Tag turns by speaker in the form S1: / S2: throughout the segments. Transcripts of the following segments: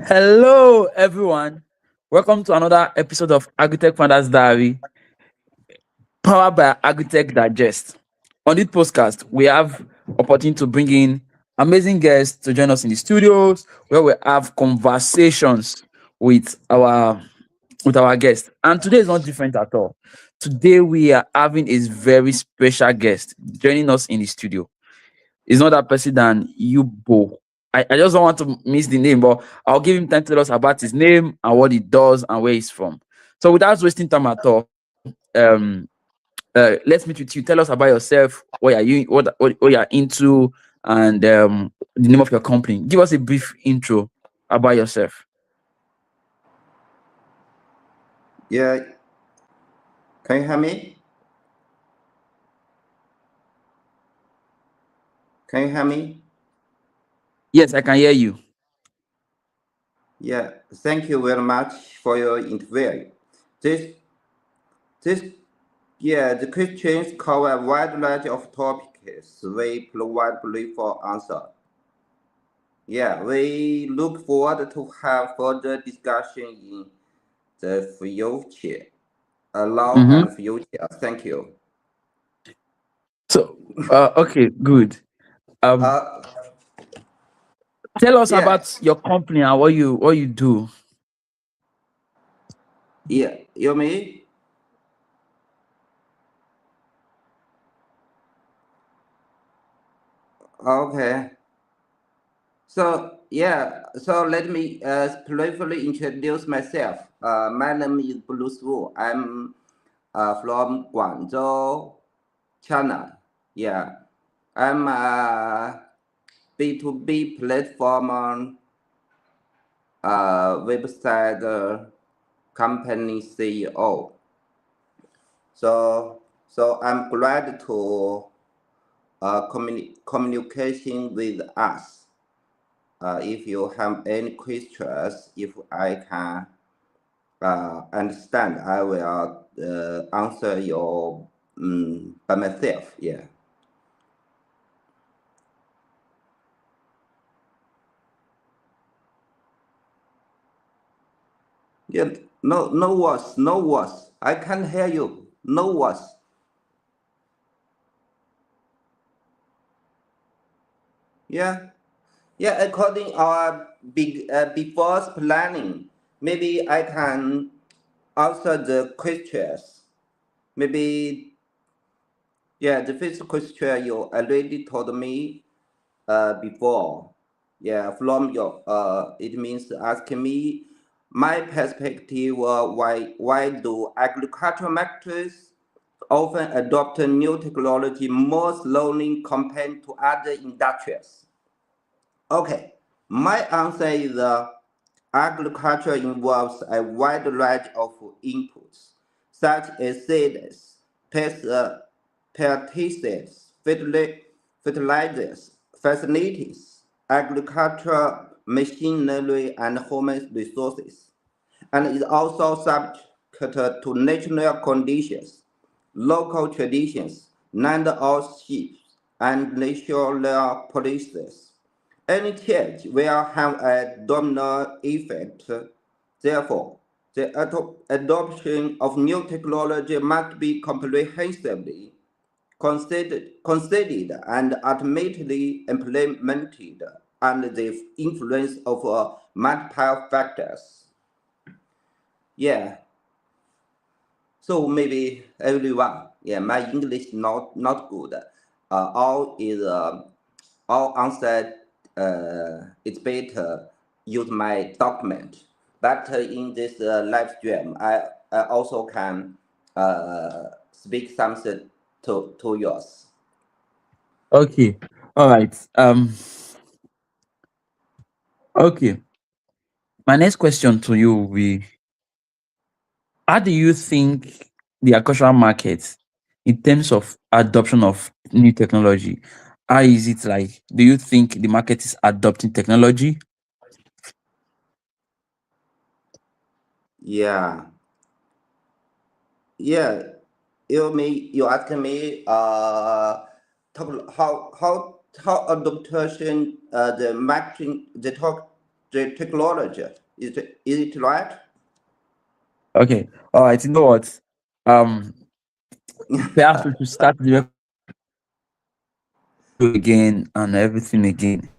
S1: Hello, everyone. Welcome to another episode of Agritech Founders Diary, powered by Agritech Digest. On this podcast, we have opportunity to bring in amazing guests to join us in the studios, where we have conversations with our with our guests. And today is not different at all. Today we are having a very special guest joining us in the studio. It's not that person than Yibo. I just don't want to miss the name, but I'll give him time to tell us about his name and what he does and where he's from. So without wasting time at all, let's meet with you. Tell us about yourself, what you're into, and the name of your company. Give us a brief intro about yourself.
S2: Yeah, can you hear me? Can you hear me?
S1: Yes, I can hear you.
S2: Yeah, thank you very much for your interview. This, this, the questions cover a wide range of topics. We provide brief answer. Yeah, we look forward to have further discussion in the future, allow
S1: Mm-hmm.
S2: and future. Thank you.
S1: So, okay, good. Um,
S2: Uh,
S1: Tell us
S2: yeah,
S1: about your company and what you do.
S2: yeah, you mean? Okay. So let me briefly introduce myself. My name is Bruce Wu. I'm from Guangzhou, China. Yeah, I'm a B2B platform website company CEO. So I'm glad to communication with us. If you have any questions, if I can understand, I will answer your by myself. Yeah. Yeah. No, no words. No words. I can't hear you. No words. Yeah. Yeah. According our big before planning, maybe I can answer the questions. Maybe yeah. The first question you already told me before. Yeah, from your it means asking me my perspective. Why do agricultural markets often adopt new technology more slowly compared to other industries? Okay, my answer is agriculture involves a wide range of inputs, such as seeds, pesticides, fertilizers, facilities, agricultural machinery, and human resources, and is also subject to national conditions, local traditions, land ownership, and national policies. Any change will have a domino effect. Therefore, the adoption of new technology must be comprehensively considered and ultimately implemented under the influence of multiple factors. Yeah, so maybe everyone, yeah, my English not good. All answered. It's better use my document. But in this live stream, I also can speak something to yours.
S1: Okay. All right. Okay. My next question to you will be: how do you think the agricultural market, in terms of adoption of new technology, how is it like? Do you think the market is adopting technology?
S2: Yeah, yeah. You asking me talk how adaptation the marketing the talk the technology. Is it right?
S1: Okay. All right. You know what? Um, perhaps we should start the again and everything again,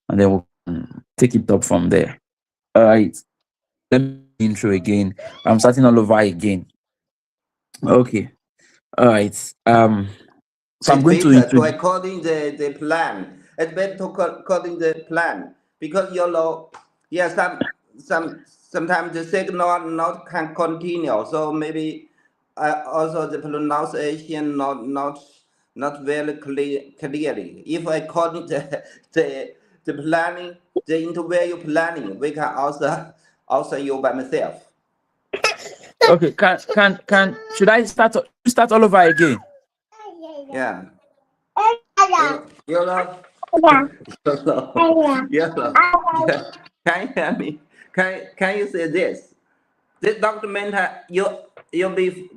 S1: and then we can take it up from there. All right. Let me intro again. I'm starting all over again. Okay. All right. So I'm
S2: It's
S1: going to
S2: better to
S1: introduce.
S2: according the plan. It's better to according the plan because you know, yeah, sometimes the signal not can continue. So maybe also the pronunciation not very clearly. If according the planning, the interview planning, we can also you by myself.
S1: Okay. Can should I start? Should we start all over again?
S2: Yeah. You know, you know, you know. Yeah. Can you hear me? Can you say this? This document you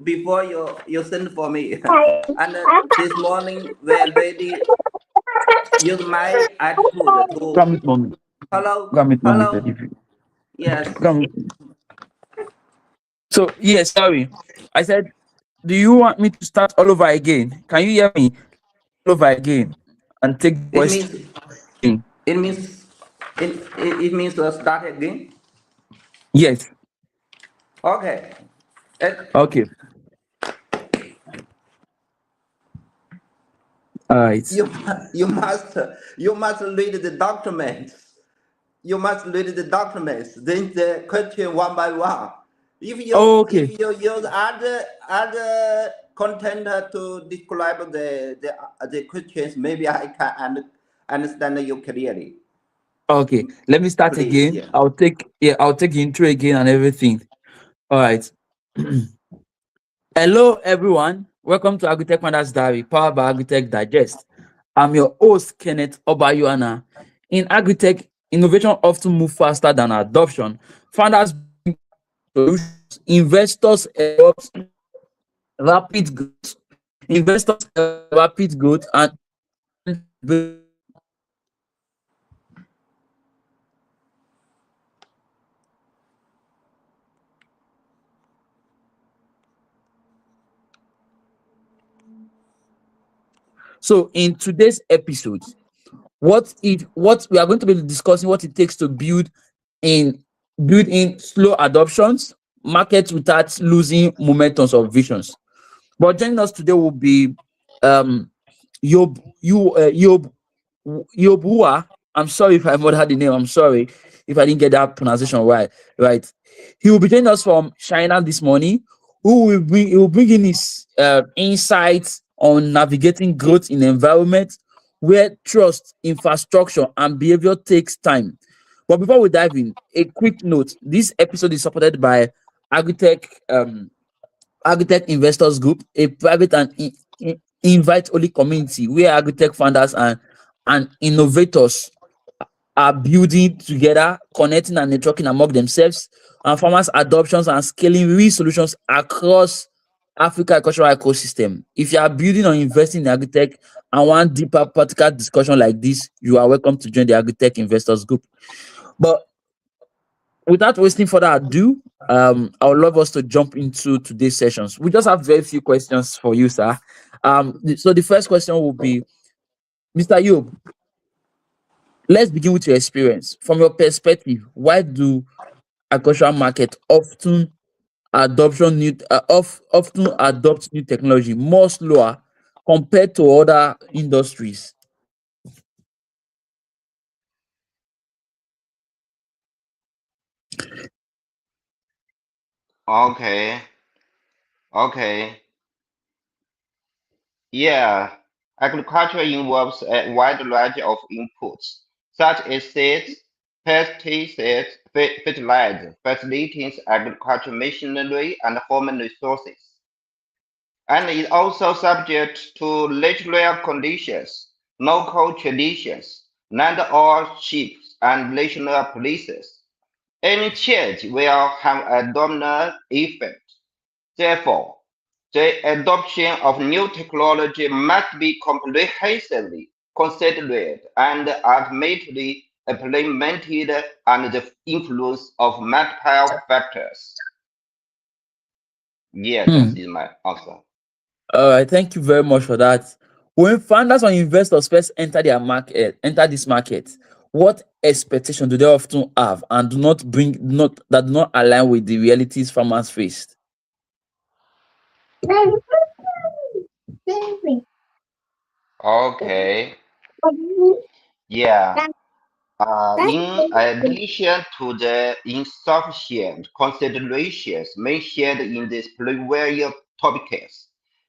S2: before you send for me, and this morning we already use my attitude
S1: Go and
S2: to
S1: meet mommy.
S2: hello
S1: Go and meet mommy.
S2: hello yes.
S1: Go and meet. So yes, sorry. I said, do you want me to start all over again? Can you hear me? All over again and take the
S2: It
S1: question.
S2: means it means it means to start again.
S1: Yes.
S2: Okay. It,
S1: Okay. All right.
S2: you you must you must read the documents. You must read the documents, then the question one by one. If
S1: Okay.
S2: you use other content to describe the questions, maybe I can understand you clearly.
S1: Okay. Let me start
S2: Please,
S1: again.
S2: yeah.
S1: I'll take the intro again and everything. All right. Hello everyone. Welcome to Agritech Founders Diary, powered by Agritech Digest. I'm your host, Kenneth Obayuana. In Agritech, innovation often move faster than adoption. Founders bring solutions, investors adopt rapid growth, investors rapid growth, and so in today's episode, what we are going to be discussing what it takes to in build in slow adoptions, markets without losing momentums or visions. But joining us today will be um Yob Wu. I'm sorry if I murdered the name. I'm sorry if I didn't get that pronunciation right. Right. He will be joining us from China this morning. He will bring in his insights on navigating growth in environment where trust, infrastructure, and behavior takes time. But before we dive in, a quick note: this episode is supported by Agritech Agritech Investors Group, a private and invite-only community where agritech founders and innovators are building together, connecting and networking among themselves, and farmers adoptions and scaling real solutions across Africa agricultural ecosystem. If you are building or investing in agritech and want deeper practical discussion like this, you are welcome to join the Agritech Investors Group. But without wasting further ado, I would love us to jump into today's sessions. We just have very few questions for you, sir. So the first question will be, Mr. Yob, let's begin with your experience. From your perspective, why do agricultural market often adopt new technology more slower compared to other industries?
S2: Okay. Okay. Yeah. Agriculture involves a wide range of inputs, such as seeds, pesticides, fertilizer, facilities, agriculture machinery, and human resources. And is also subject to natural conditions, local traditions, land ownership, and national policies. Any change will have a domino effect. Therefore, the adoption of new technology must be comprehensively considered and ultimately implemented under the influence of multiple factors. Yeah, that
S1: Hmm.
S2: is my answer.
S1: All right, thank you very much for that. When founders or investors first enter this market, what expectation do they often have and do not align with the realities farmers faced?
S2: Okay. Yeah. In addition to the insufficient considerations mentioned in this previous topics,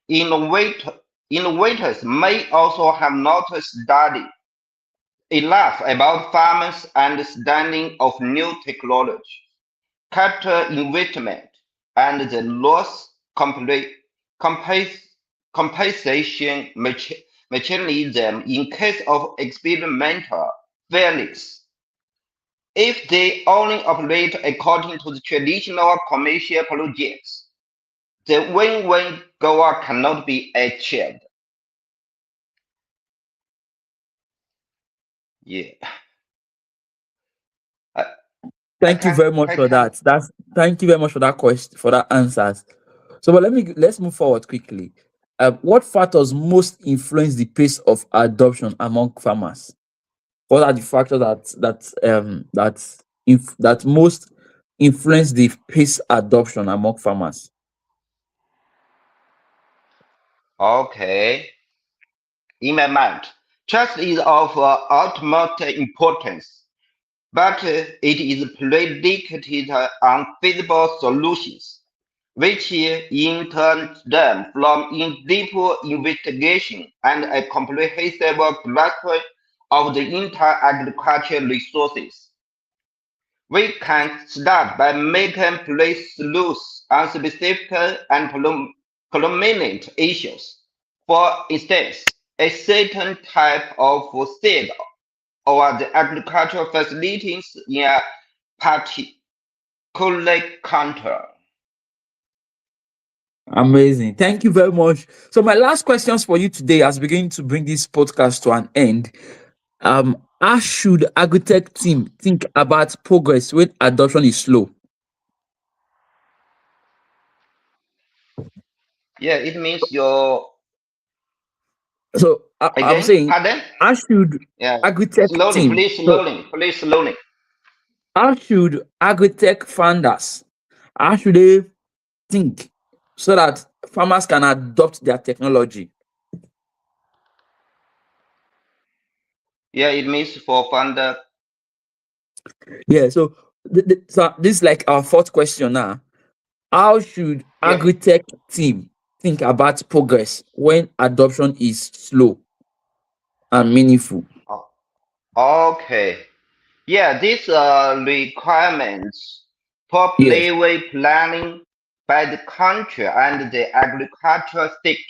S2: innovators may also have not studied enough about farmers' understanding of new technology, capital investment, and the loss compens- compensation mechanism in case of experimental failures. If they only operate according to the traditional commercial projects, the win-win goal cannot be achieved. Yeah, I, I
S1: Thank you
S2: can,
S1: very much
S2: I
S1: for
S2: can.
S1: that. Thank you very much for that question, for that answers. So, but let's move forward quickly. What factors most influence the pace of adoption among farmers? What are the factors that most influence the pace adoption among farmers?
S2: Okay, in my mind, trust is of utmost importance, but it is predicated on feasible solutions, which in turn stem from in deeper investigation and a comprehensive grasp of the entire agricultural resources. We can start by making place loose on specific and prominent issues. For instance, a certain type of seed or the agricultural facilities in a particular country.
S1: Amazing. Thank you very much. So my last questions for you today, as we begin to bring this podcast to an end, how should Agritech team think about progress when adoption is slow?
S2: Yeah, it means your
S1: So I'm
S2: again,
S1: saying,
S2: pardon?
S1: how should
S2: Yeah,
S1: Agritech
S2: slowly,
S1: team,
S2: please
S1: so
S2: slowly, please slowly.
S1: how should Agritech founders, how should they think so that farmers can adopt their technology?
S2: Yeah, it means for founder.
S1: Yeah, so so this is like our fourth question now. How should
S2: Yeah,
S1: Agritech team think about progress when adoption is slow and meaningful?
S2: oh, okay. Yeah, these requirements for
S1: Yes.
S2: leeway planning by the country and the agricultural sector.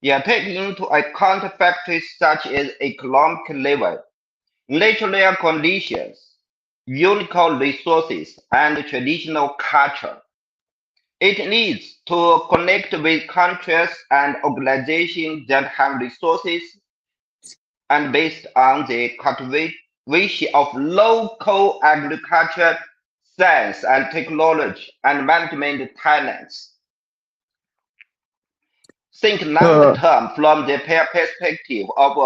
S2: Yeah, take into account factors such as economic level, natural conditions, unique resources, and traditional culture. It needs to connect with countries and organizations that have resources and based on the cultivation of local agriculture, science and technology and management talents. Think long
S1: Uh,
S2: term from the perspective of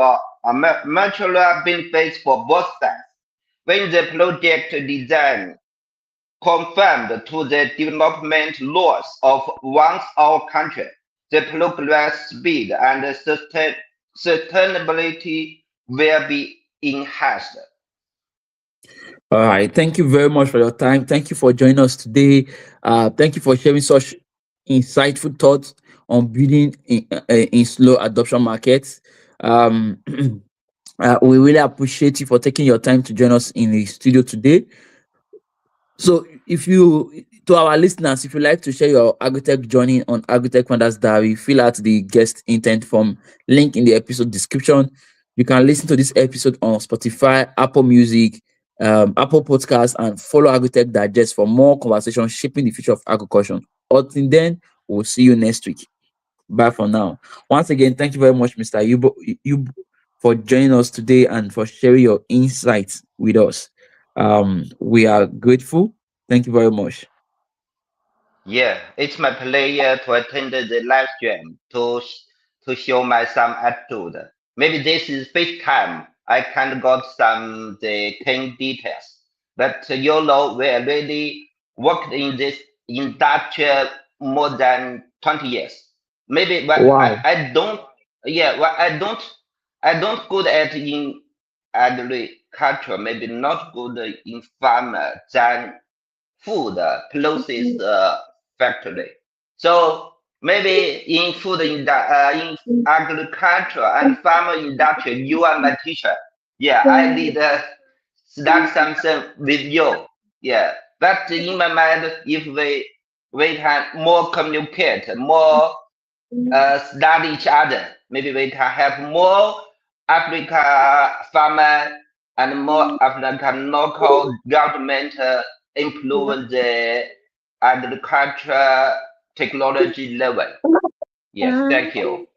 S2: mutual benefits for both sides. When the project design conformed to the development laws of one's own country, the progress speed and sustainability will be enhanced.
S1: all right. Thank you very much for your time. Thank you for joining us today. Thank you for sharing such insightful thoughts on building in slow adoption markets. Um, we really appreciate you for taking your time to join us in the studio today. So, if you, to our listeners, if you like to share your agritech journey on Agritech Founders Diary, fill out the guest intent form link in the episode description. You can listen to this episode on Spotify, Apple Music, Apple Podcasts, and follow Agritech Digest for more conversations shaping the future of agriculture. Until then, we'll see you next week. Bye for now. Once again, thank you very much, Mr. Yubo, for joining us today and for sharing your insights with us. We are grateful. Thank you very much.
S2: Yeah, it's my pleasure to attend the live stream to show my some attitude. Maybe this is first time I can got some the key details, but we already worked in this industry more than 20 years. Maybe, but
S1: Wow.
S2: I don't. Yeah, well, I don't good at in agriculture. Maybe not good in farmer than food process factory. So maybe in in agriculture and farmer industry, you are my teacher. Yeah, I did start something with you. Yeah, but in my mind, if we can more communicate, more study each other. Maybe we can have more Africa farmer and more African local government improve the agriculture technology level. Yes, thank you.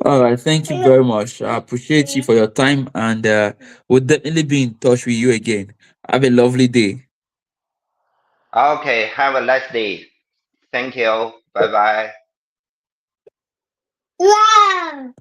S1: All right. Thank you very much. I appreciate you for your time, and we'll definitely be in touch with you again. Have a lovely day.
S2: Okay, have a nice day. Thank you. Bye bye.